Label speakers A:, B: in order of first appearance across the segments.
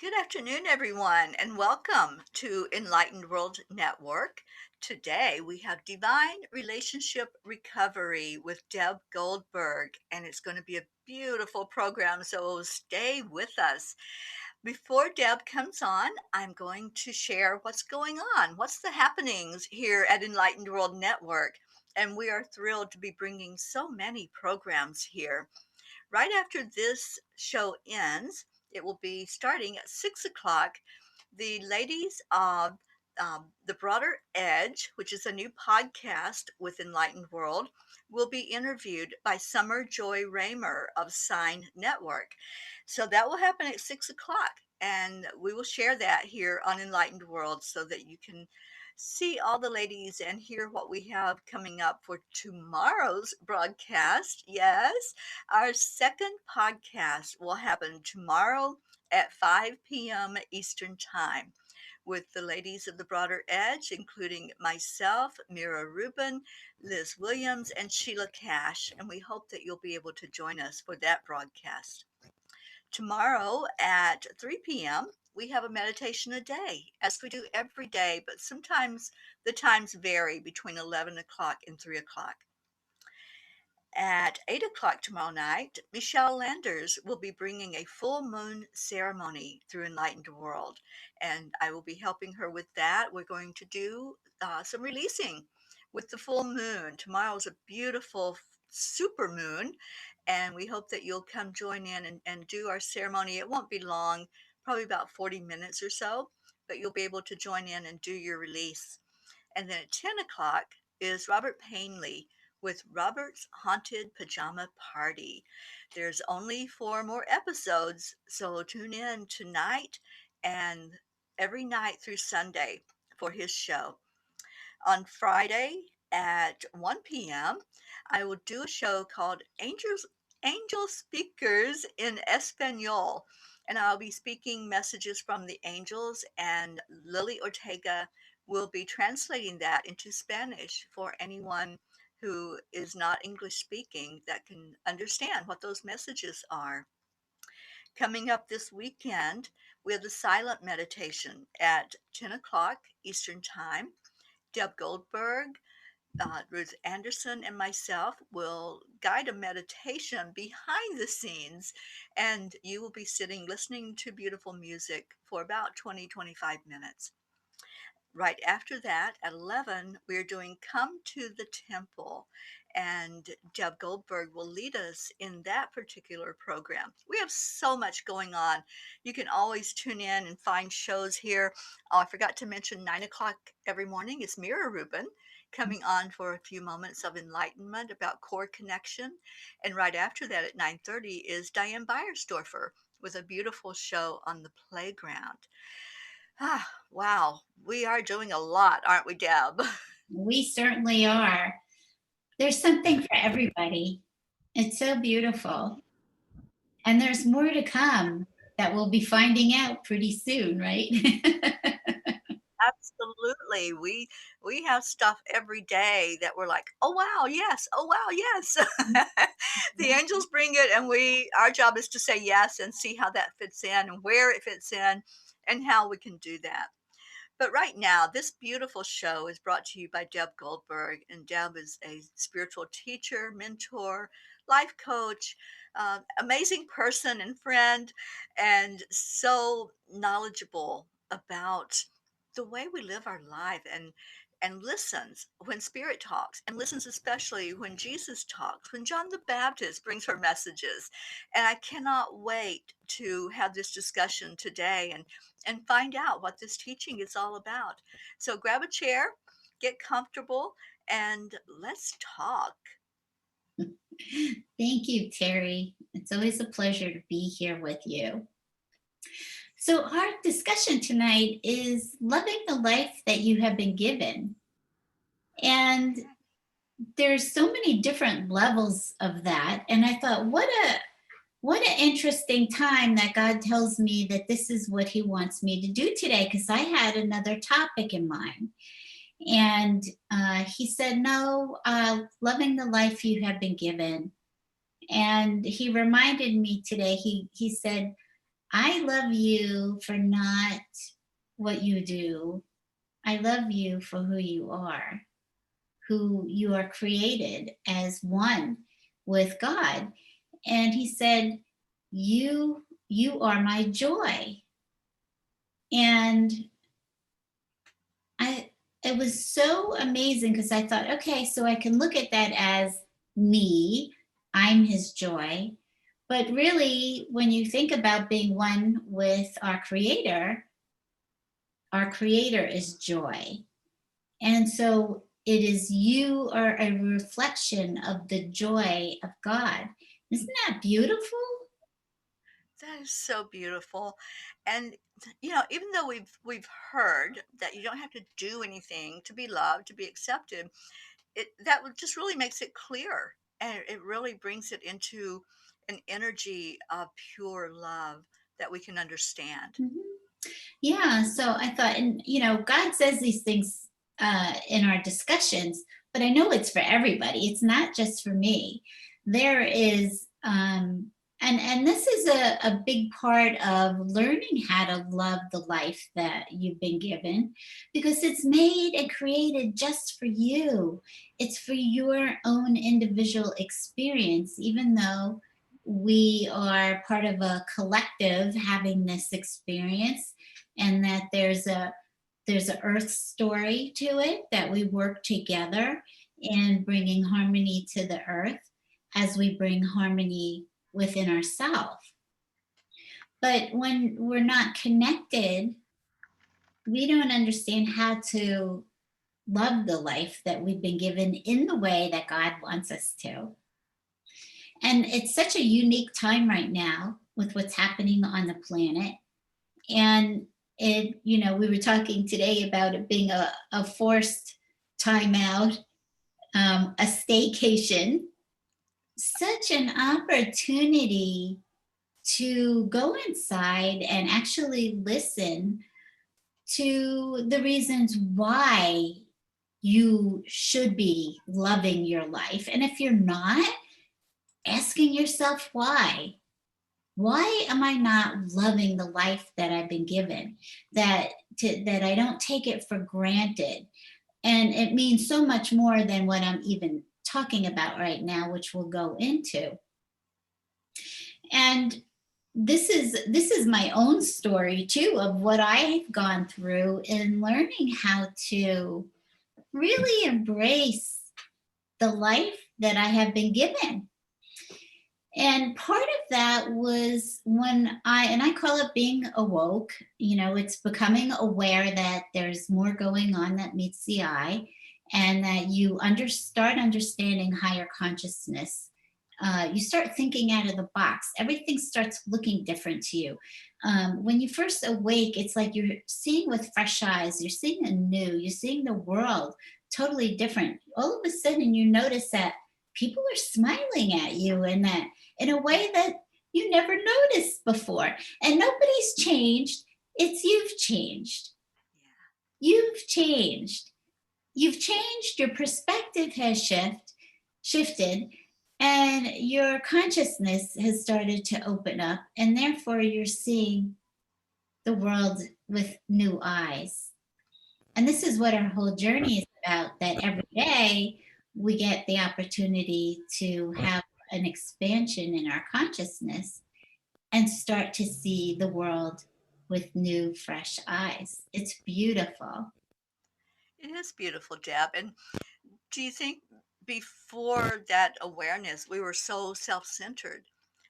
A: Good afternoon, everyone, and welcome to Enlightened World Network. Today we have Divine Relationship Recovery with Deb Goldberg, and it's going to be a beautiful program, so stay with us. Before Deb comes on, I'm going to share what's going on, what's the happenings here at Enlightened World Network. And we are thrilled to be bringing so many programs here. Right after this show ends, it will be starting at 6 o'clock. The ladies of The Broader Edge, which is a new podcast with Enlightened World, will be interviewed by Summer Joy Raymer of Sign Network. So that will happen at 6 o'clock. And we will share that here on Enlightened World so that you can see all the ladies and hear what we have coming up for tomorrow's broadcast. Yes, our second podcast will happen tomorrow at 5 p.m. Eastern Time with the ladies of the Broader Edge, including myself, Mira Rubin, Liz Williams, and Sheila Cash. And we hope that you'll be able to join us for that broadcast. Tomorrow at 3 p.m., we have a meditation a day, as we do every day, but sometimes the times vary between 11 o'clock and 3 o'clock. At 8 o'clock tomorrow night, Michelle Landers will be bringing a full moon ceremony through Enlightened World, and I will be helping her with that. We're going to do some releasing with the full moon. Tomorrow is a beautiful super moon, and we hope that you'll come join in and do our ceremony. It won't be long, probably about 40 minutes or so, but you'll be able to join in and do your release. And then at 10 o'clock is Robert Painley with Robert's Haunted Pajama Party. There's only 4 more episodes, so tune in tonight and every night through Sunday for his show. On Friday at 1 p.m., I will do a show called Angel Speakers in Espanol, and I'll be speaking messages from the angels, and Lily Ortega will be translating that into Spanish for anyone who is not English speaking that can understand what those messages are. Coming up this weekend, we have the silent meditation at 10 o'clock Eastern Time. Deb Goldberg, Ruth Anderson, and myself will guide a meditation behind the scenes, and you will be sitting listening to beautiful music for about 20-25 minutes. Right after that, at 11, we're doing Come to the Temple, and Deb Goldberg will lead us in that particular program. We have so much going on. You can always tune in and find shows here. Oh, I forgot to mention 9 o'clock every morning is Mira Rubin coming on for a few moments of enlightenment about core connection. And right after that at 9:30 is Diane Beiersdorfer with a beautiful show on the playground. Ah, wow. We are doing a lot, aren't we, Deb?
B: We certainly are. There's something for everybody. It's so beautiful. And there's more to come that we'll be finding out pretty soon, right?
A: Absolutely. We have stuff every day that we're like, "Oh wow, yes. Oh wow, yes." The angels bring it and our job is to say yes and see how that fits in and where it fits in and how we can do that. But right now, this beautiful show is brought to you by Deb Goldberg. And Deb is a spiritual teacher, mentor, life coach, amazing person and friend, and so knowledgeable about the way we live our life and listens when spirit talks and listens especially when Jesus talks, when John the Baptist brings her messages. And I cannot wait to have this discussion today and find out what this teaching is all about. So grab a chair, get comfortable, and let's talk.
B: Thank you, Terry. It's always a pleasure to be here with you. So, our discussion tonight is loving the life that you have been given. And there's so many different levels of that. And I thought, what an interesting time that God tells me that this is what he wants me to do today, because I had another topic in mind. And he said, no, loving the life you have been given. And he reminded me today, he said, I love you for not what you do. I love you for who you are created as one with God. And he said, you are my joy. And I it was so amazing because I thought, okay, so I can look at that as me, I'm his joy. But really, when you think about being one with our creator is joy. And so it is you are a reflection of the joy of God. Isn't that beautiful?
A: That is so beautiful. And even though we've heard that you don't have to do anything to be loved, to be accepted, just really makes it clear, and it really brings it into an energy of pure love that we can understand.
B: Mhm. Yeah, so I thought, and God says these things in our discussions, but I know it's for everybody. It's not just for me. There is, and this is a big part of learning how to love the life that you've been given, because it's made and created just for you. It's for your own individual experience, even though we are part of a collective having this experience, and that there's a earth story to it, that we work together in bringing harmony to the earth as we bring harmony within ourselves. But when we're not connected, we don't understand how to love the life that we've been given in the way that God wants us to. And it's such a unique time right now with what's happening on the planet. And we were talking today about it being a forced timeout, a staycation, such an opportunity to go inside and actually listen to the reasons why you should be loving your life. And if you're not, asking yourself why. Why am I not loving the life that I've been given? That I don't take it for granted. And it means so much more than what I'm even talking about right now, which we'll go into. And this is my own story too, of what I've gone through in learning how to really embrace the life that I have been given. And part of that was when I call it being awoke. It's becoming aware that there's more going on that meets the eye, and that you start understanding higher consciousness. You start thinking out of the box. Everything starts looking different to you. When you first awake, it's like you're seeing with fresh eyes. You're seeing anew. You're seeing the world totally different. All of a sudden, you notice that people are smiling at you, and that in a way that you never noticed before. And nobody's changed. It's you've changed.
A: Yeah.
B: You've changed. You've changed. Your perspective has shifted, and your consciousness has started to open up, and therefore you're seeing the world with new eyes. And this is what our whole journey is about, that every day we get the opportunity to have an expansion in our consciousness and start to see the world with new, fresh eyes. It's beautiful.
A: It is beautiful, Deb. And do you think before that awareness, we were so self centered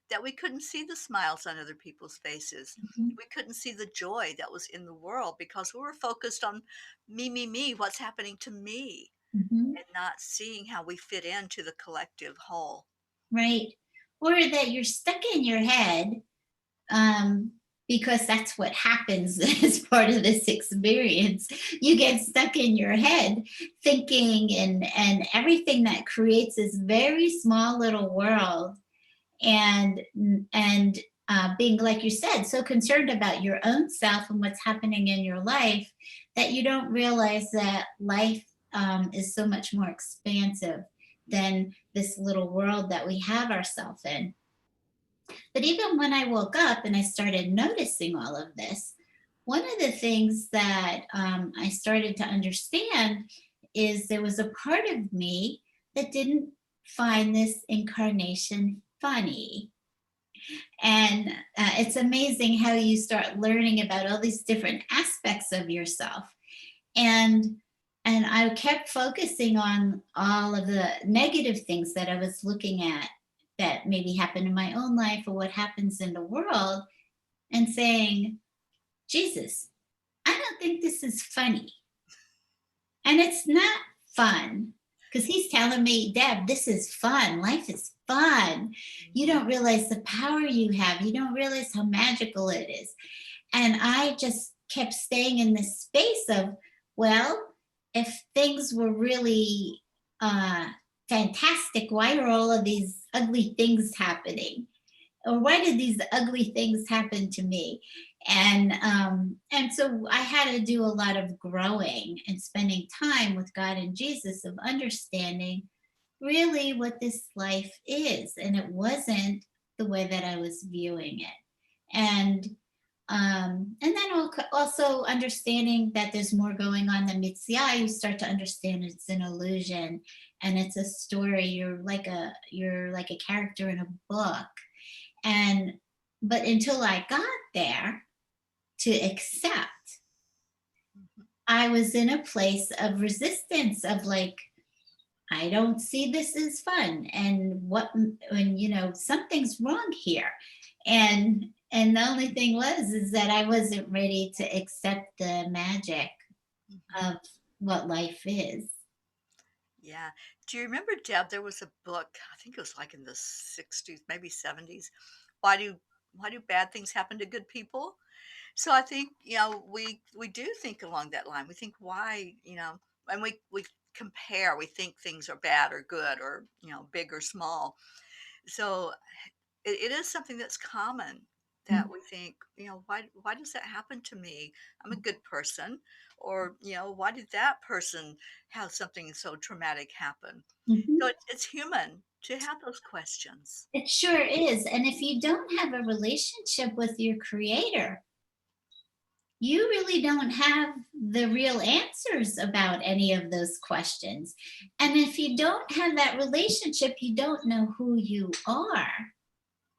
A: that we couldn't see the smiles on other people's faces?
B: Mhm,
A: We couldn't see the joy that was in the world because we were focused on me, what's happening to me,
B: mhm.
A: and not seeing how we fit into the collective whole.
B: Right. Or that you're stuck in your head, um, because that's what happens as part of this experience. You get stuck in your head thinking, and everything that creates this very small little world, and being, like you said, so concerned about your own self and what's happening in your life, that you don't realize that life is so much more expansive than this little world that we have ourselves in. But even when I woke up and I started noticing all of this, one of the things that I started to understand is there was a part of me that didn't find this incarnation funny. And it's amazing how you start learning about all these different aspects of yourself. And and I kept focusing on all of the negative things that I was looking at that maybe happened in my own life or what happens in the world, and saying, Jesus, I don't think this is funny. And it's not fun, because he's telling me, Deb, this is fun. Life is fun. You
A: Mhm.
B: don't realize the power you have. You don't realize how magical it is. And I just kept staying in this space of, well, if things were really uh, fantastic, why are all of these ugly things happening? Or why did these ugly things happen to me? And so I had to do a lot of growing and spending time with God and Jesus, of understanding really what this life is, and it wasn't the way that I was viewing it. And then also understanding that there's more going on than meets the eye. You start to understand it's an illusion, and it's a story. You're like a character in a book. And but until I got there to accept,
A: Mhm.
B: I was in a place of resistance, of like, I don't see this as fun, and what, when something's wrong here. And the only thing was is that I wasn't ready to accept the magic
A: Mhm.
B: of what life is.
A: Yeah. Do you remember, Deb, there was a book, I think it was like in the 60s, maybe 70s. Why do why do bad things happen to good people? So I think, we do think along that line. We think why, and we compare, we think things are bad or good or, big or small. So it is something that's common that we think, why does that happen to me? I'm a good person. Or, why did that person have something so traumatic happen? So
B: Mhm.
A: it's human to have those questions.
B: It sure is. And if you don't have a relationship with your creator, you really don't have the real answers about any of those questions. And if you don't have that relationship, you don't know who you are.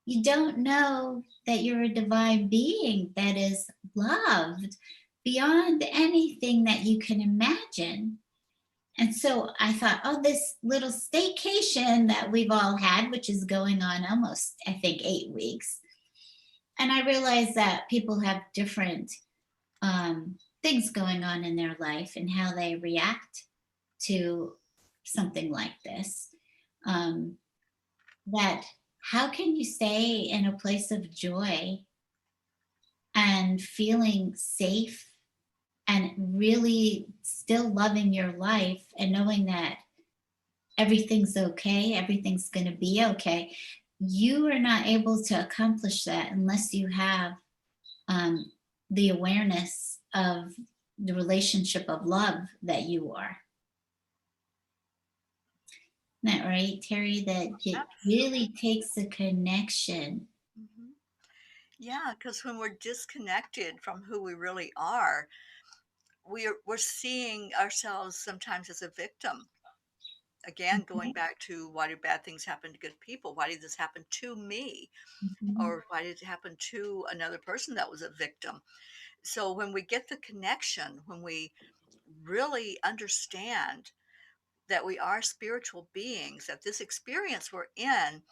B: You don't know that you're a divine being that is loved beyond anything that you can imagine. And so I thought, oh, this little staycation that we've all had, which is going on almost, I think, 8 weeks. And I realized that people have different things going on in their life and how they react to something like this. Um, that how can you stay in a place of joy and feeling safe and really still loving your life and knowing that everything's okay, everything's going to be okay? You are not able to accomplish that unless you have um, the awareness of the relationship of love that you are. Isn't that right, Terry? That it really
A: Absolutely.
B: takes a connection.
A: Hmm. Yeah, because when we're disconnected from who we really are, we're seeing ourselves sometimes as a victim. Again, going
B: Mhm,
A: back to why do bad things happen to good people? Why did this happen to me?
B: mhm,
A: Or why did it happen to another person that was a victim? So when we get the connection, when we really understand that we are spiritual beings, that this experience we're in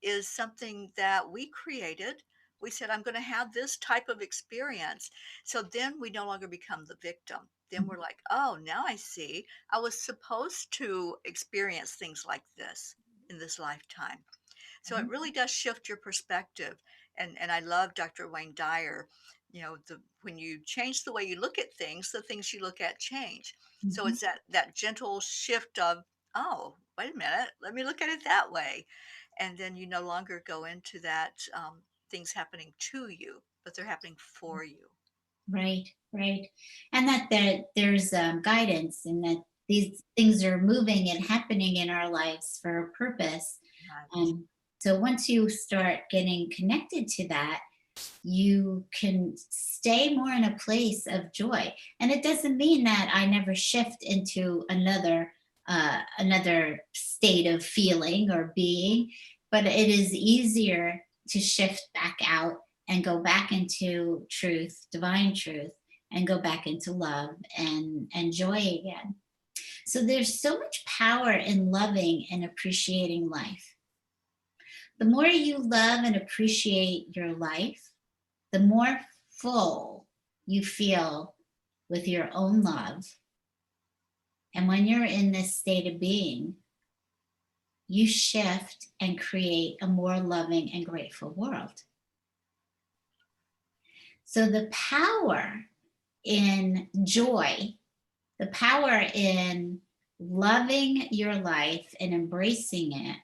A: is something that we created. We said, I'm going to have this type of experience. So then we no longer become the victim. Then we're like, oh, now I see. I was supposed to experience things like this in this lifetime. So it
B: mhm,
A: really does shift your perspective. And I love Dr. Wayne Dyer. When you change the way you look at things, the things you look at change. So
B: mhm.
A: it's that gentle shift of, oh, wait a minute, let me look at it that way. And then you no longer go into that things happening to you, but they're happening for you.
B: Right, right. And that there's guidance, and that these things are moving and happening in our lives for a purpose.
A: Right.
B: So once you start getting connected to that, you can stay more in a place of joy. And it doesn't mean that I never shift into another state of feeling or being, but it is easier to shift back out and go back into truth, divine truth, and go back into love and joy again. So there's so much power in loving and appreciating life. The more you love and appreciate your life, the more full you feel with your own love. And when you're in this state of being, you shift and create a more loving and grateful world. So the power in joy, the power in loving your life and embracing it,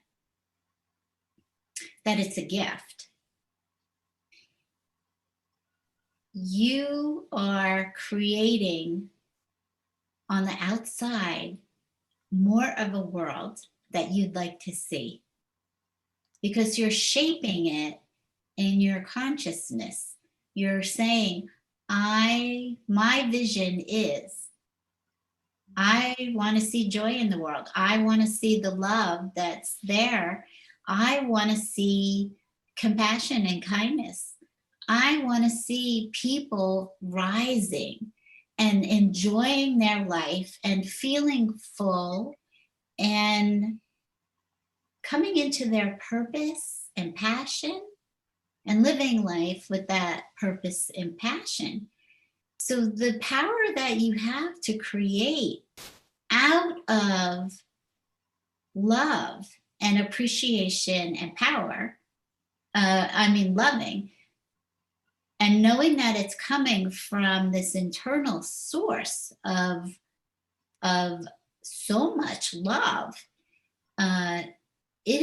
B: that it's a gift. You are creating on the outside more of a world that you'd like to see because you're shaping it in your consciousness. You're saying, my vision is, I want to see joy in the world. I want to see the love that's there. I want to see compassion and kindness. I want to see people rising and enjoying their life and feeling full and coming into their purpose and passion and living life with that purpose and passion. So the power that you have to create out of love and appreciation and power, loving, and knowing that it's coming from this internal source of so much love, it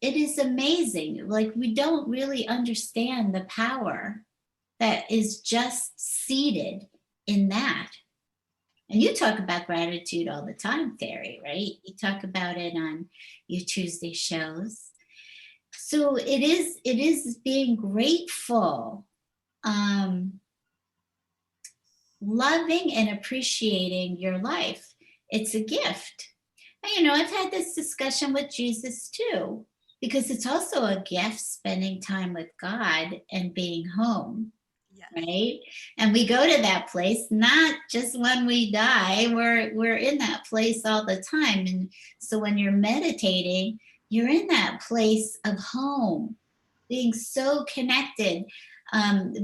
B: is amazing. Like, we don't really understand the power that is just seated in that. And you talk about gratitude all the time, Terry, right? You talk about it on your Tuesday shows. So it is being grateful, loving and appreciating your life. It's a gift. And, I've had this discussion with Jesus too, because it's also a gift spending time with God and being home.
A: Yes.
B: Right? And we go to that place not just when we die. We're in that place all the time. And so when you're meditating, you're in that place of home, being so connected,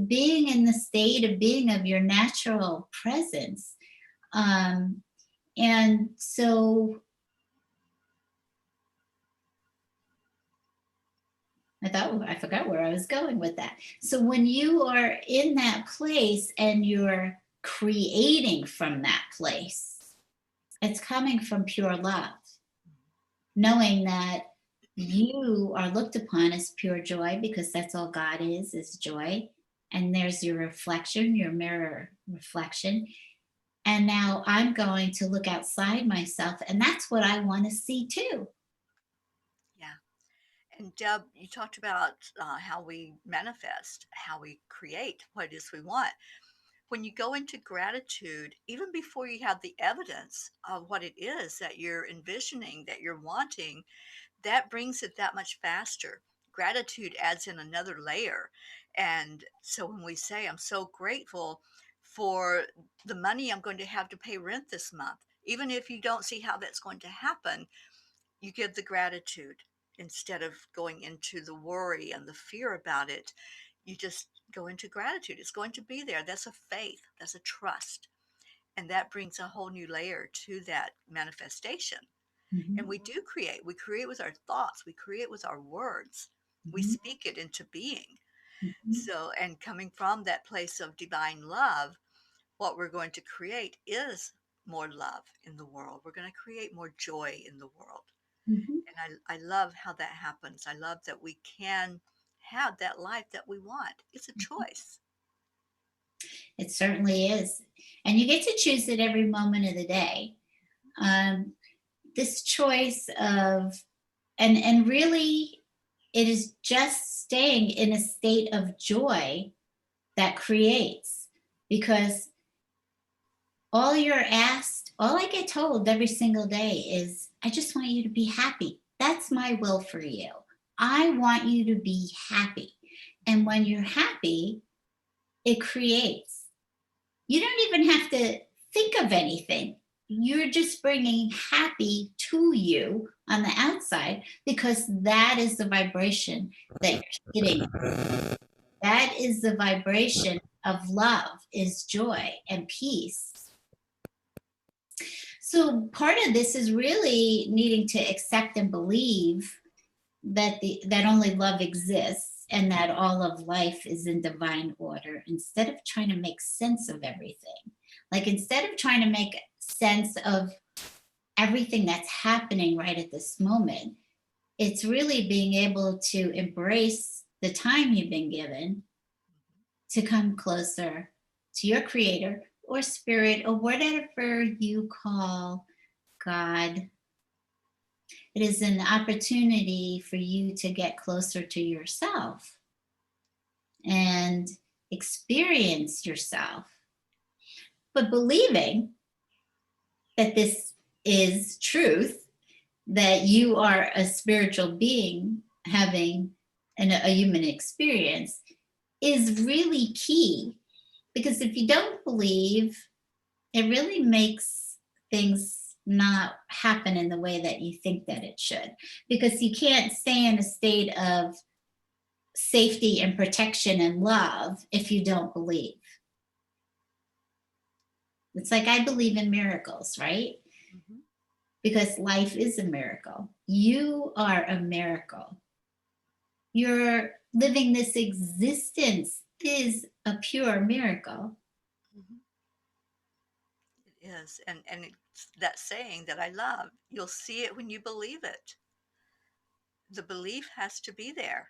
B: being in the state of being of your natural presence. And so I forgot where I was going with that. So when you are in that place and you're creating from that place, it's coming from pure love, knowing that you are looked upon as pure joy, because that's all God is joy. And there's your reflection, your mirror reflection. And now I'm going to look outside myself, and that's what I want to see too.
A: Yeah. And Deb, you talked about how we manifest, how we create what it is we want. When you go into gratitude, even before you have the evidence of what it is that you're envisioning, that you're wanting, that brings it that much faster. Gratitude adds in another layer. And so when we say, I'm so grateful for the money I'm going to have to pay rent this month, even if you don't see how that's going to happen, you give the gratitude instead of going into the worry and the fear about it. You just go into gratitude. It's going to be there. That's a faith, that's a trust. And that brings a whole new layer to that manifestation. And
B: Mhm,
A: we create with our thoughts, we create with our words, we
B: mhm,
A: speak it into being.
B: mhm,
A: So, and coming from that place of divine love, what we're going to create is more love in the world. We're going to create more joy in the world.
B: mhm,
A: And I love how that happens. I love that we can have that life that we want. It's a
B: mhm.
A: choice.
B: It certainly is. And you get to choose it every moment of the day. This choice of, and really, It is just staying in a state of joy that creates, because all you're asked, all I get told every single day is, I just want you to be happy. That's my will for you. I want you to be happy. And when you're happy, it creates. You don't even have to think of anything. You're just bringing happy to you on the outside, because that is the vibration that you're hitting. That is the vibration of love, is joy and peace. So part of this is really needing to accept and believe that that only love exists and that all of life is in divine order, instead of trying to make sense of everything. Like, instead of trying to make sense of everything that's happening right at this moment, it's really being able to embrace the time you've been given to come closer to your creator or spirit or whatever you call God. It is an opportunity for you to get closer to yourself and experience yourself. But believing that this is truth, that you are a spiritual being having a human experience, is really key. Because if you don't believe, it really makes things not happen in the way that you think that it should. Because you can't stay in a state of safety and protection and love if you don't believe. It's like, I believe in miracles, right?
A: Mm-hmm.
B: Because life is a miracle. You are a miracle. You're living this existence is a pure miracle.
A: Mm-hmm. It is. And it's that saying that I love, you'll see it when you believe it. The belief has to be there.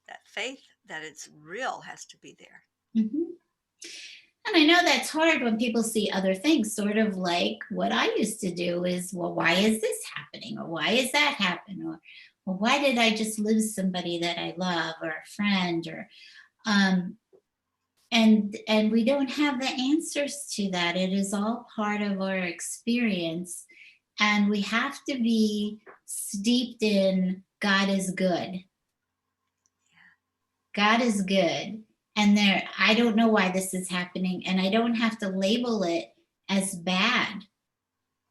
A: That faith that it's real has to be there.
B: Mm-hmm. And I know that's hard when people see other things, sort of like what I used to do is, well, why is this happening? Or why is that happening? Or, well, why did I just lose somebody that I love, or a friend? Or and we don't have the answers to that. It is all part of our experience. And we have to be steeped in God is good. God is good. And there, I don't know why this is happening, and I don't have to label it as bad.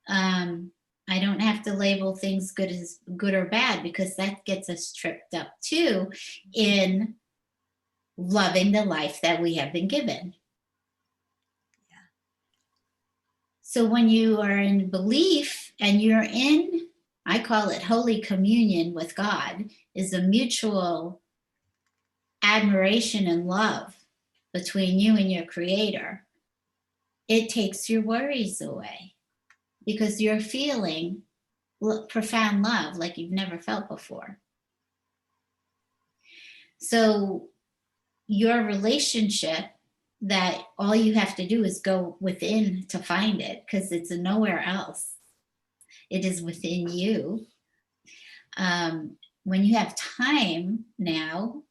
B: I don't have to label things good as good or bad, because that gets us tripped up too in loving the life that we have been given.
A: Yeah.
B: So when you are in belief and you're in, I call it holy communion with God, is a mutual admiration and love between you and your creator. It takes your worries away, because you're feeling profound love like you've never felt before. So your relationship, that all you have to do is go within to find it, because it's nowhere else. It is within you. When you have time now,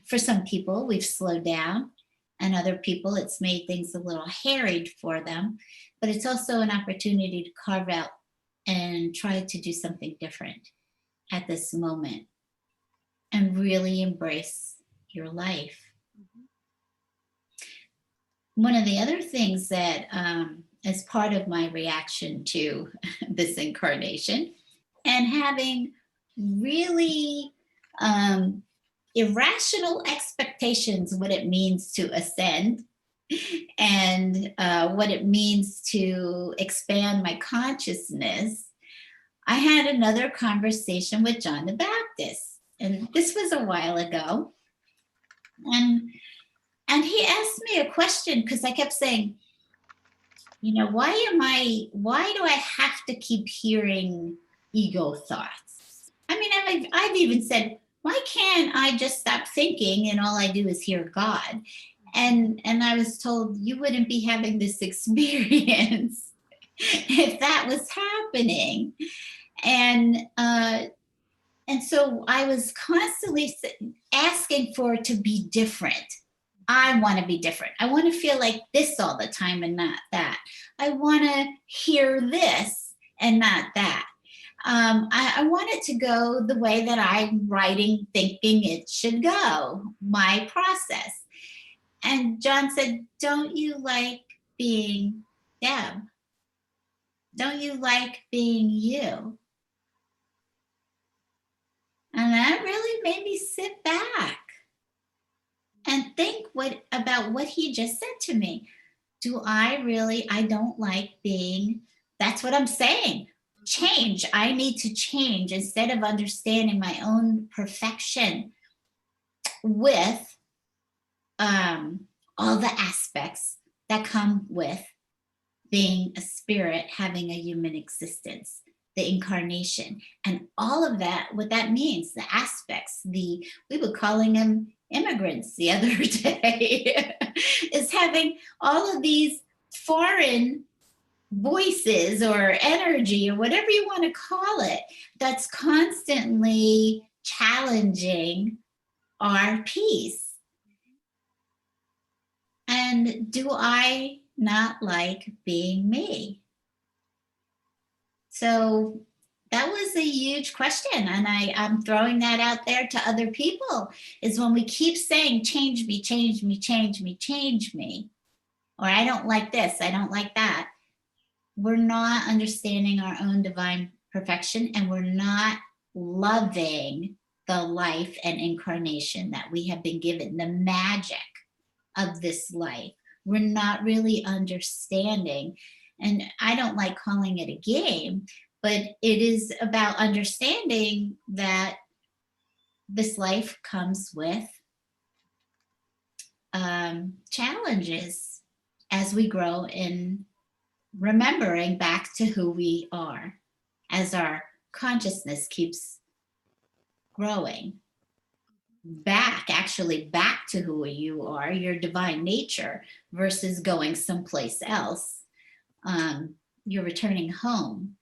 B: for some people, we've slowed down, and other people, it's made things a little harried for them. But it's also an opportunity to carve out and try to do something different at this moment and really embrace your life.
A: Mm-hmm.
B: One of the other things that, as part of my reaction to this incarnation, and having really irrational expectations what it means to ascend, and what it means to expand my consciousness, I had another conversation with John the Baptist. And this was a while ago. And he asked me a question, because I kept saying, why do I have to keep hearing ego thoughts? I mean, I've even said, why can't I just stop thinking and all I do is hear God? And I was told, you wouldn't be having this experience if that was happening. And And so I was constantly asking for it to be different. I want to be different. I want to feel like this all the time and not that. I want to hear this and not that. I want it to go the way that I'm writing, thinking it should go, my process. And John said, "Don't you like being Deb? Don't you like being you?" And that really made me sit back and think about what he just said to me. Do I really, I don't like being, that's what I'm saying. Change. I need to change instead of understanding my own perfection with um, all the aspects that come with being a spirit, having a human existence, the incarnation, and all of that, what that means, the aspects, we were calling them immigrants the other day, is having all of these foreign voices or energy or whatever you want to call it, that's constantly challenging our peace. And do I not like being me? So that was a huge question. And I'm throwing that out there to other people, is when we keep saying, change me, change me, change me, change me, or I don't like this, I don't like that, we're not understanding our own divine perfection, and we're not loving the life and incarnation that we have been given, the magic of this life. We're not really understanding. And I don't like calling it a game, but it is about understanding that this life comes with challenges as we grow in remembering back to who we are, as our consciousness keeps growing actually back to who you are, your divine nature, versus going someplace else. You're returning home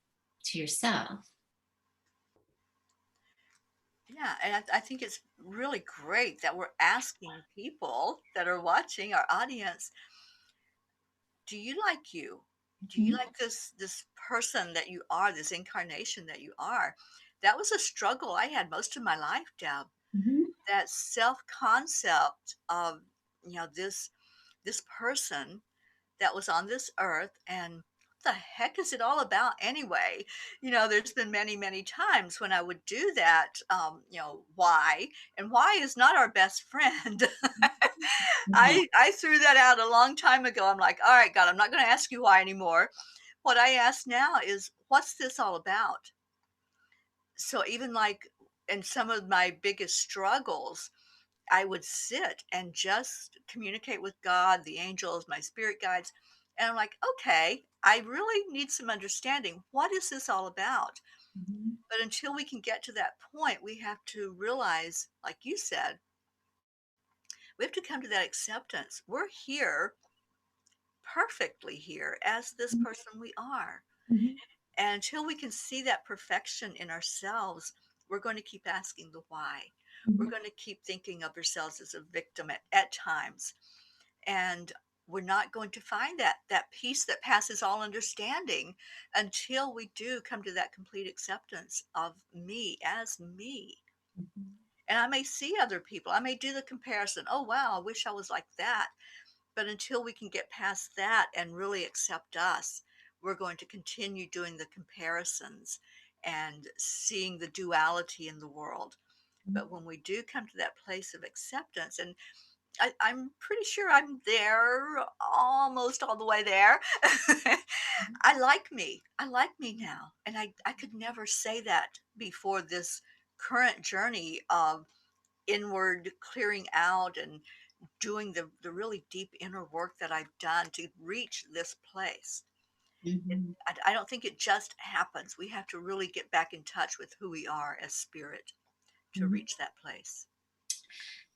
B: to yourself.
A: Yeah, and I think it's really great that we're asking people that are watching, our audience, do you like you? Do you
B: Mhm.
A: like this person that you are, this incarnation that you are? That was a struggle I had most of my life, Deb.
B: Mhm.
A: That self-concept of, this person that was on this earth, and what the heck is it all about anyway? There's been many, many times when I would do that. Why? And why is not our best friend.
B: Mhm.
A: I threw that out a long time ago. I'm like, all right, God, I'm not going to ask you why anymore. What I ask now is, what's this all about? So even like in some of my biggest struggles, I would sit and just communicate with God, the angels, my spirit guides. And I'm like, okay, I really need some understanding. What is this all about?
B: Mhm.
A: But until we can get to that point, we have to realize, like you said, we have to come to that acceptance. We're here, perfectly here, as this person we are.
B: Mhm.
A: And until we can see that perfection in ourselves, we're going to keep asking the why. We're
B: Mhm.
A: going to keep thinking of ourselves as a victim at times. And we're not going to find that peace that passes all understanding until we do come to that complete acceptance of me as me.
B: Mhm.
A: And I may see other people, I may do the comparison, oh wow, I wish I was like that. But until we can get past that and really accept us, we're going to continue doing the comparisons and seeing the duality in the world. But when we do come to that place of acceptance, and I'm pretty sure I'm there, almost all the way there. I like me. I like me now. And I could never say that before this current journey of inward clearing out and doing the really deep inner work that I've done to reach this place.
B: Mhm.
A: I don't think it just happens. We have to really get back in touch with who we are as spirit to
B: Mhm.
A: reach that place.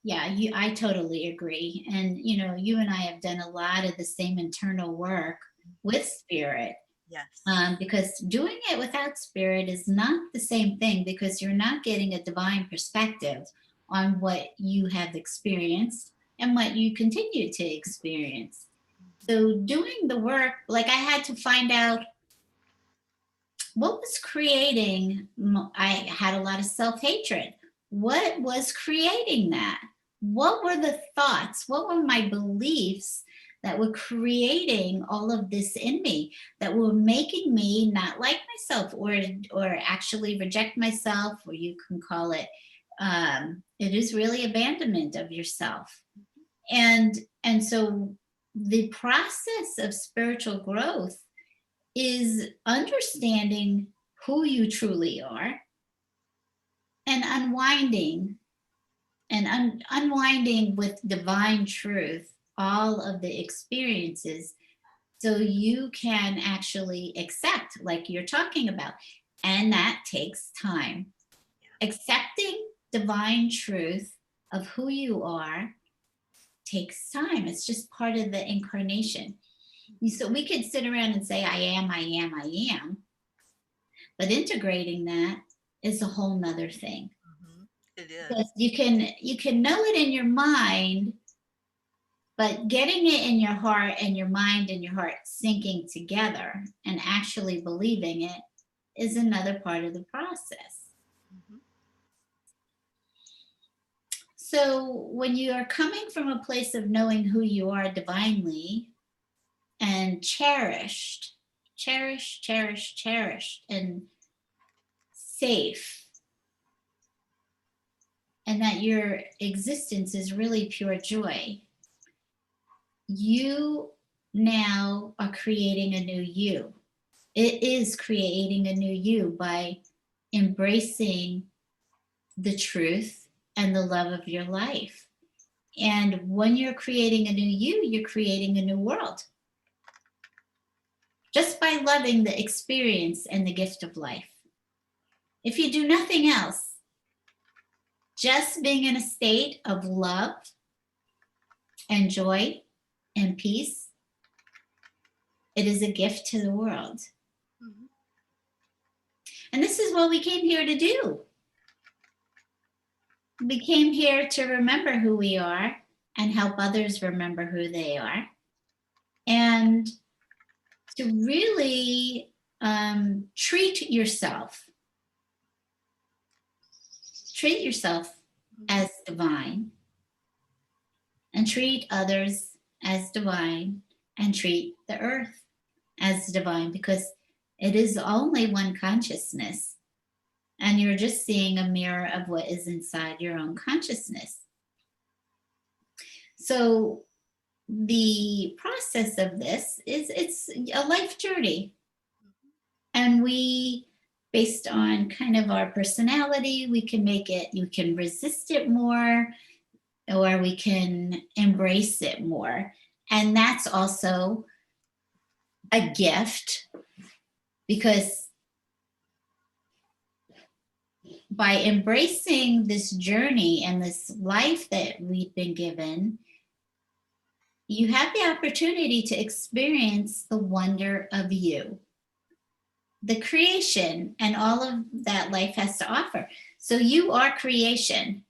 B: Yeah, I totally agree. And you and I have done a lot of the same internal work with spirit
A: Yes.
B: Because doing it without spirit is not the same thing, because you're not getting a divine perspective on what you have experienced and what you continue to experience. So doing the work, like I had to find out what was creating. I had a lot of self-hatred. What was creating that? What were the thoughts? What were my beliefs that were creating all of this in me, that were making me not like myself, or actually reject myself, or you can call it, it is really abandonment of yourself. And so the process of spiritual growth is understanding who you truly are, and unwinding with divine truth all of the experiences, so you can actually accept, like you're talking about. And that takes time. Accepting divine truth of who you are takes time. It's just part of the incarnation. So we could sit around and say, I am, I am, I am. But integrating that is a whole nother thing.
A: It is.
B: Because you can know it in your mind, but getting it in your heart, and your mind and your heart syncing together and actually believing it is another part of the process. So when you are coming from a place of knowing who you are divinely, and cherished, and safe, and that your existence is really pure joy, you now are creating a new you. It is creating a new you by embracing the truth and the love of your life. And when you're creating a new you, you're creating a new world. Just by loving the experience and the gift of life. If you do nothing else, just being in a state of love and joy and peace, it is a gift to the world. And this is what we came here to do. We came here to remember who we are and help others remember who they are, and to really treat yourself as divine, and treat others as divine, and treat the earth as divine, because it is only one consciousness, and you're just seeing a mirror of what is inside your own consciousness. So the process of this is, it's a life journey, and we, based on kind of our personality, we can make it, you can resist it more, or we can embrace it more. And that's also a gift, because by embracing this journey and this life that we've been given, you have the opportunity to experience the wonder of you, the creation, and all of that life has to offer. So you are creation.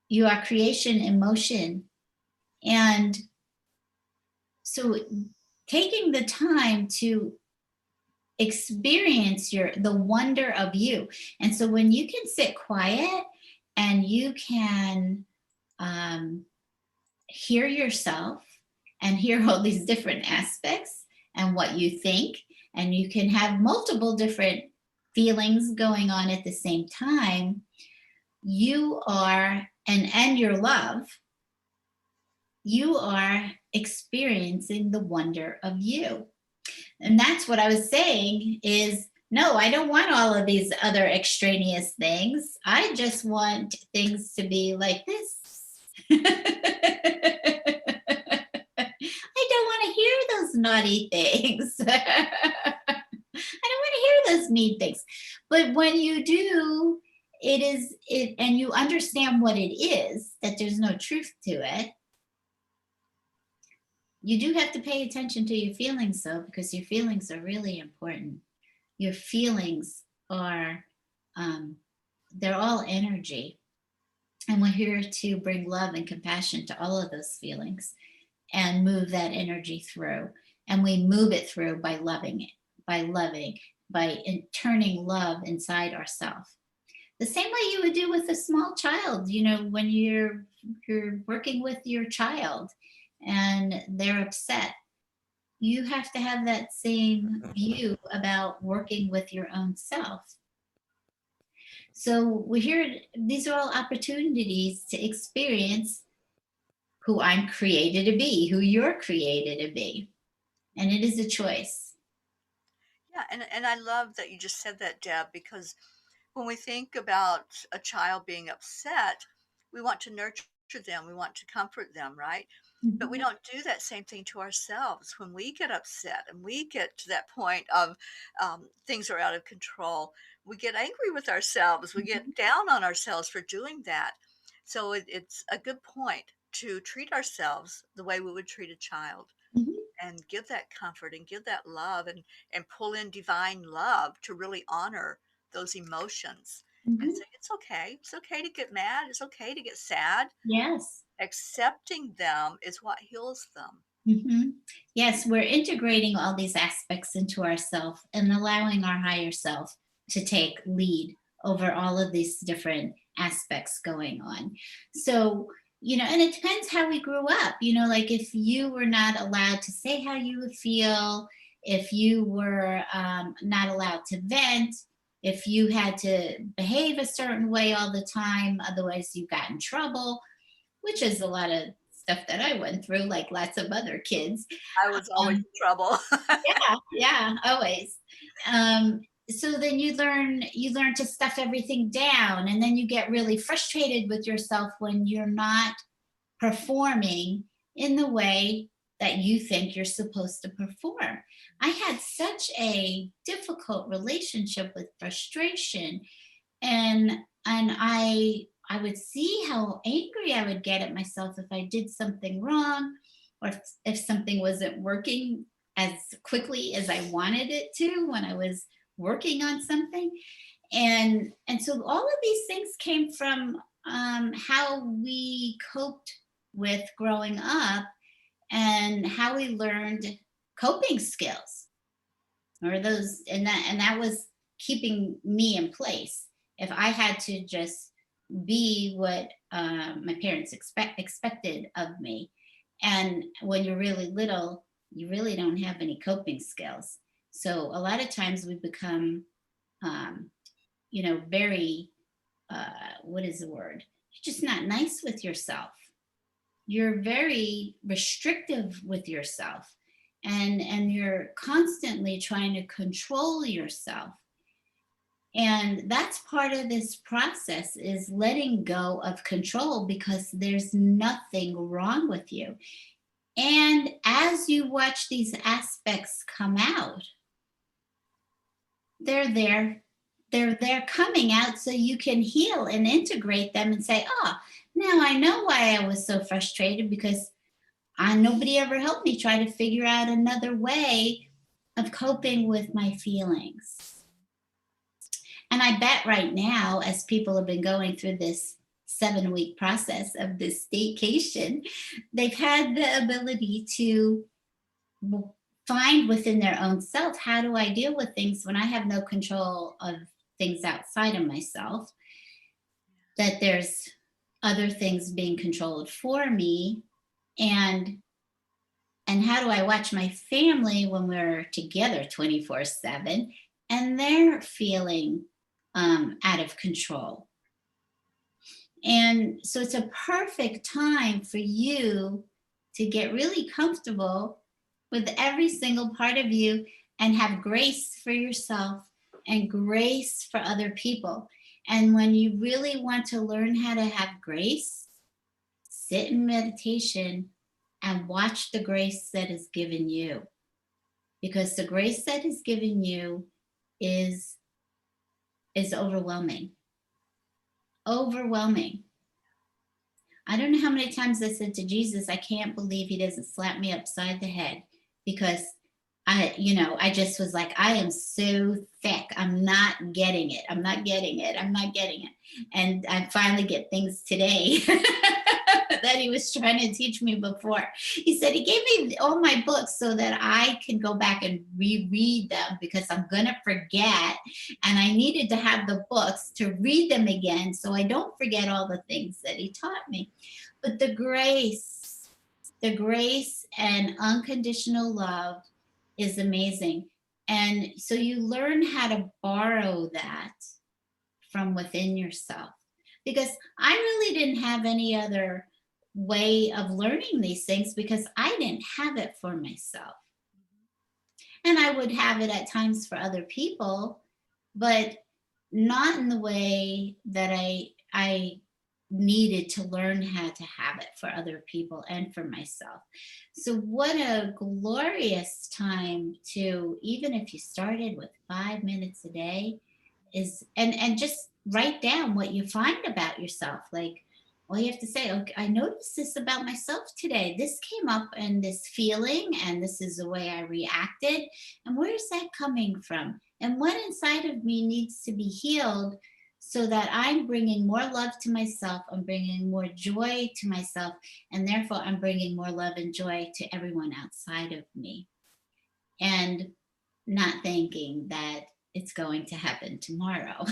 B: You are creation in motion. And so taking the time to experience the wonder of you. And so when you can sit quiet and you can hear yourself and hear all these different aspects and what you think, and you can have multiple different feelings going on at the same time, you are, and your love, you are experiencing the wonder of you. And that's what I was saying is, no, I don't want all of these other extraneous things. I just want things to be like this. I don't want to hear those naughty things. I don't want to hear those mean things. But when you do, and you understand what it is, that there's no truth to it, You do have to pay attention to your feelings, though, because your feelings are really important. Your feelings are, um, they're all energy. And we're here to bring love and compassion to all of those feelings and move that energy through. And we move it through by loving it, by loving, by turning love inside ourselves. The same way you would do with a small child, when you're working with your child and they're upset, you have to have that same view about working with your own self. So we're here, these are all opportunities to experience who I'm created to be, who you're created to be. And it is a choice.
A: Yeah, and I love that you just said that, Deb, because when we think about a child being upset, we want to nurture them, we want to comfort them, right? But we
B: Mhm,
A: don't do that same thing to ourselves when we get upset and we get to that point of things are out of control. We get angry with ourselves, we
B: mhm,
A: get down on ourselves for doing that. So it's a good point to treat ourselves the way we would treat a child
B: mhm,
A: and give that comfort and give that love and pull in divine love to really honor those emotions and
B: mhm.
A: say it's okay to get mad, it's okay to get sad.
B: Yes.
A: Accepting them is what heals them.
B: Mhm. Yes, we're integrating all these aspects into ourself and allowing our higher self to take lead over all of these different aspects going on. So, and it depends how we grew up. Like if you were not allowed to say how you would feel, if you were not allowed to vent, if you had to behave a certain way all the time, otherwise you got in trouble, which is a lot of stuff that I went through, like lots of other kids.
A: I was always
B: Um,
A: in trouble.
B: yeah, yeah, always. So then you learn to stuff everything down, and then you get really frustrated with yourself when you're not performing in the way that you think you're supposed to perform. I had such a difficult relationship with frustration, and and I would see how angry I would get at myself if I did something wrong, or if something wasn't working as quickly as I wanted it to when I was working on something. And so all of these things came from how we coped with growing up and how we learned coping skills, or those, and that was keeping me in place. If I had to just be what my parents expected of me, and when you're really little, you really don't have any coping skills. So a lot of times we become, um, very, what is the word? You're just not nice with yourself. You're very restrictive with yourself, and you're constantly trying to control yourself. And that's part of this process, is letting go of control, because there's nothing wrong with you. And as you watch these aspects come out, they're there. They're coming out so you can heal and integrate them and say, oh, now I know why I was so frustrated, because nobody ever helped me try to figure out another way of coping with my feelings. And I bet right now, as people have been going through this 7-week process of this staycation, they've had the ability to find within their own self, how do I deal with things when I have no control of things outside of myself? That there's other things being controlled for me. And how do I watch my family when we're together 24/7 and they're feeling out of control? And so it's a perfect time for you to get really comfortable with every single part of you and have grace for yourself and grace for other people. And when you really want to learn how to have grace, sit in meditation and watch the grace that is given you, because the grace that is given you is overwhelming. Overwhelming. I don't know how many times I said to Jesus, I can't believe he doesn't slap me upside the head, because I just was like, I am so thick. I'm not getting it. I'm not getting it. I'm not getting it. And I finally get things today that he was trying to teach me before. He said he gave me all my books so that I can go back and reread them, because I'm going to forget. And I needed to have the books to read them again so I don't forget all the things that he taught me. But the grace and unconditional love is amazing. And so you learn how to borrow that from within yourself. Because I really didn't have any other way of learning these things, because I didn't have it for myself. And I would have it at times for other people, but not in the way that I needed to learn how to have it for other people and for myself. So what a glorious time to, even if you started with 5 minutes a day, is and just write down what you find about yourself. Like, all you have to say, okay, I noticed this about myself today. This came up and this feeling, and this is the way I reacted. And where is that coming from? And what inside of me needs to be healed, so that I'm bringing more love to myself, I'm bringing more joy to myself, and therefore I'm bringing more love and joy to everyone outside of me. And not thinking that it's going to happen tomorrow.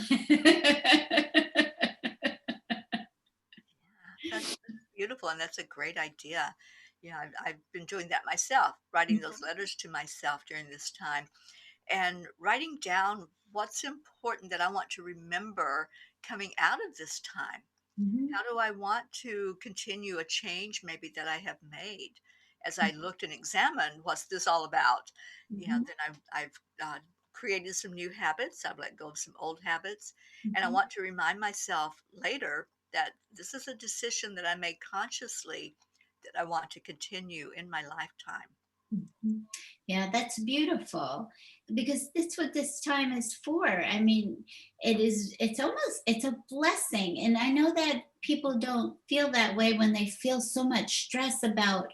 A: That's beautiful, and that's a great idea. Yeah, I've been doing that myself, writing those letters to myself during this time and writing down what's important that I want to remember coming out of this time.
B: Mhm,
A: How do I want to continue a change maybe that I have made? As I looked and examined, what's this all about?
B: mhm,
A: Then I've created some new habits. I've let go of some old habits. And I
B: mhm,
A: want to remind myself later that this is a decision that I made consciously that I want to continue in my lifetime.
B: mhm. Yeah, that's beautiful, because that's what this time is for. I mean, it's a blessing. And I know that people don't feel that way when they feel so much stress about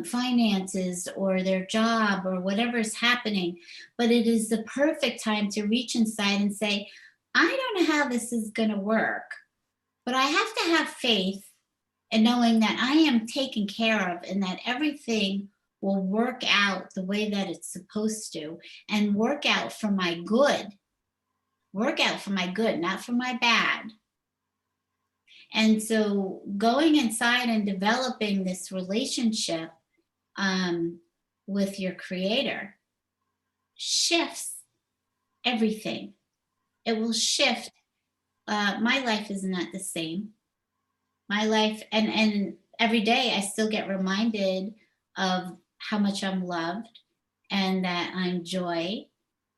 B: finances or their job or whatever's happening. But it is the perfect time to reach inside and say, I don't know how this is going to work, but I have to have faith in knowing that I am taken care of, and that everything will work out the way that it's supposed to, and work out for my good, not for my bad. And so going inside and developing this relationship um, with your creator shifts everything. It will shift. My life is not the same. My life, and every day I still get reminded of how much I'm loved, and that I'm joy,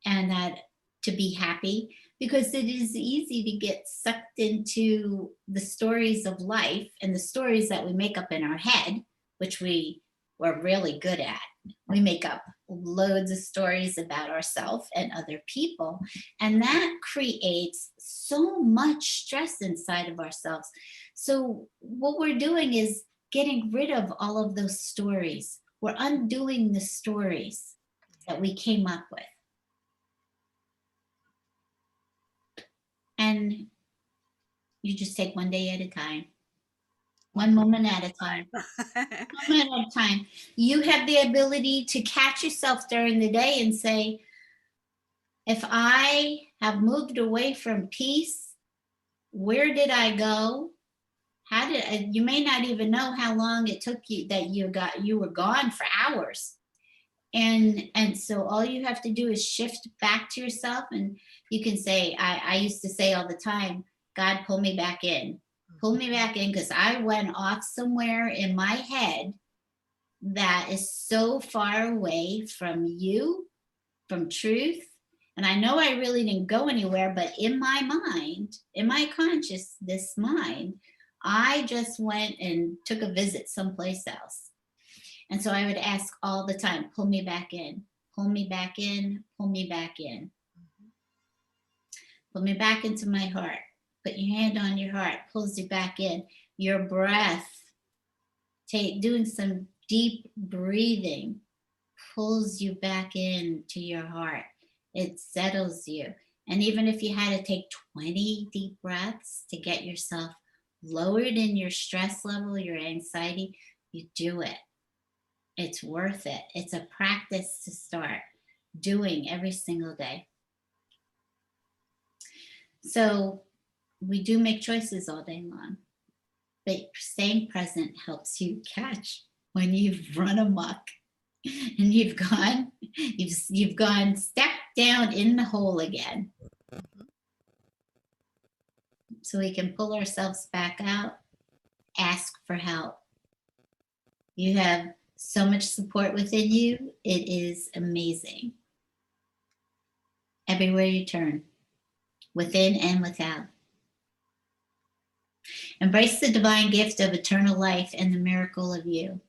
B: and that to be happy, because it is easy to get sucked into the stories of life and the stories that we make up in our head, which we're really good at. We make up loads of stories about ourselves and other people, and that creates so much stress inside of ourselves. So what we're doing is getting rid of all of those stories. We're undoing the stories that we came up with. And you just take one day at a time,
A: One
B: one
A: person
B: moment at a time,
A: at a time.
B: one moment at a time. You have the ability to catch yourself during the day and say, if I have moved away from peace, where did I go? How did you may not even know how long it took you that you were gone for hours. And so all you have to do is shift back to yourself, and you can say, I used to say all the time, God, pull me back in, pull me back in, because I went off somewhere in my head that is so far away from you, from truth. And I know I really didn't go anywhere, but in my mind, in my conscious this mind, I just went and took a visit someplace else. And so I would ask all the time, pull me back in, pull me back in, pull me back in, pull me back into my heart. Put your hand on your heart, pulls you back in. your breath, doing some deep breathing pulls you back into your heart. It settles you. And even if you had to take 20 deep breaths to get yourself lowered in your stress level, your anxiety, you do it. It's worth it. It's a practice to start doing every single day. So we do make choices all day long, but staying present helps you catch when you've run amok and you've gone step down in the hole again.
A: Mhm.
B: So we can pull ourselves back out, ask for help. You have so much support within you. It is amazing. Everywhere you turn, within and without. Embrace the divine gift of eternal life and the miracle of you.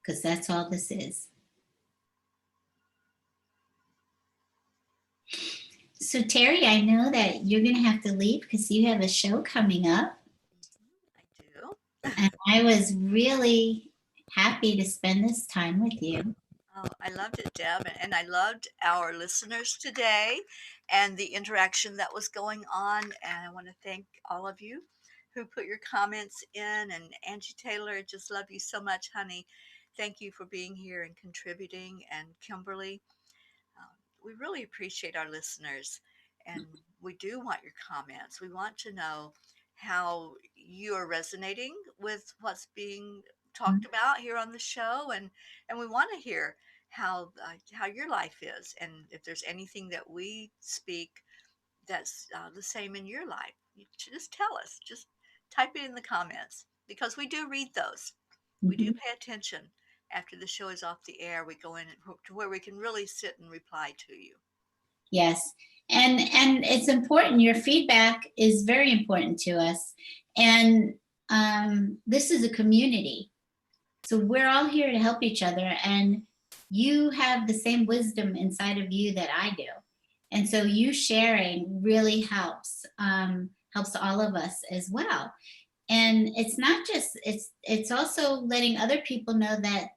B: Because that's all this is. So, Terry, I know that you're going to have to leave because you have a show coming up.
A: I do.
B: And I was really happy to spend this time with you.
A: Oh, I loved it, Deb, and I loved our listeners today and the interaction that was going on. And I want to thank all of you who put your comments in. And Angie Taylor, just love you so much, honey. Thank you for being here and contributing. And Kimberly, um, we really appreciate our listeners, and we do want your comments. We want to know how you are resonating with what's being talked about here on the show, and we want to hear how your life is, and if there's anything that we speak that's the same in your life. You should just tell us. Just type it in the comments because we do read those. We do
B: Mhm.
A: pay attention. After the show is off the air, we go in to where we can really sit and reply to you.
B: Yes. And it's important. Your feedback is very important to us. And this is a community. So we're all here to help each other. And you have the same wisdom inside of you that I do. And so you sharing really helps all of us as well. And it's not just, it's also letting other people know that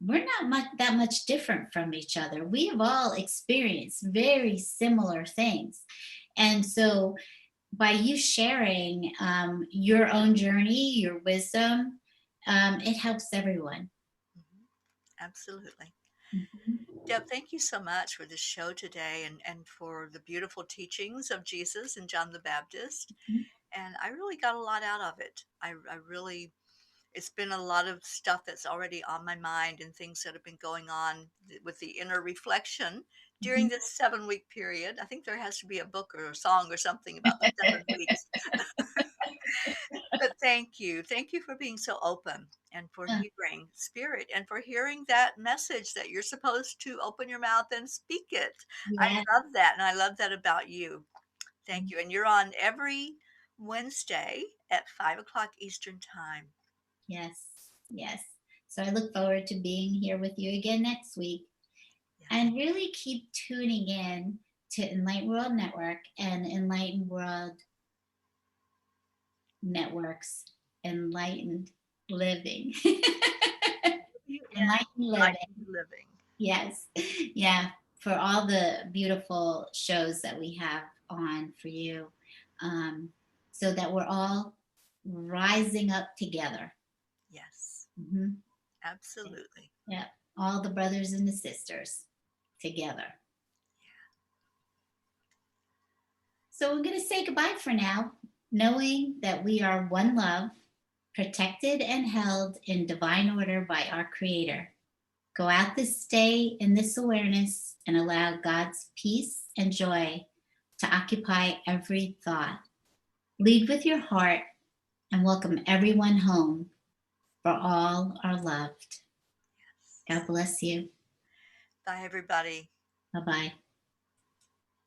B: we're not that much different from each other. We have all experienced very similar things. And so by you sharing your own journey, your wisdom, it helps everyone.
A: Mhm. Absolutely.
B: Mhm.
A: Deb, thank you so much for this show today and for the beautiful teachings of Jesus and John the Baptist. And I really got a lot out of it. I really, it's been a lot of stuff that's already on my mind and things that have been going on with the inner reflection during
B: Mhm.
A: this 7 week period. I think there has to be a book or a song or something about the 7 weeks. But thank you. Thank you for being so open and for
B: Uh,
A: hearing spirit and for hearing that message that you're supposed to open your mouth and speak it. I
B: yeah.
A: love that. And I love that about you. Thank you. And you're on every Wednesday at 5 o'clock Eastern Time.
B: Yes. Yes. So I look forward to being here with you again next week.
A: Yeah.
B: And really keep tuning in to Enlightened World Network and Enlightened World Networks, Enlightened Living.
A: EWN
B: Enlightened Living.
A: Enlightened Living.
B: Yes. Yeah. For all the beautiful shows that we have on for you. Um, so that we're all rising up together.
A: Yes,
B: Mhm.
A: absolutely.
B: Yeah. All the brothers and the sisters together. So we're going to say goodbye for now, knowing that we are one love, protected and held in divine order by our Creator. Go out this day in this awareness and allow God's peace and joy to occupy every thought. Lead with your heart and welcome everyone home, for all are loved.
A: Yes.
B: God bless you.
A: Bye, everybody.
B: Bye bye.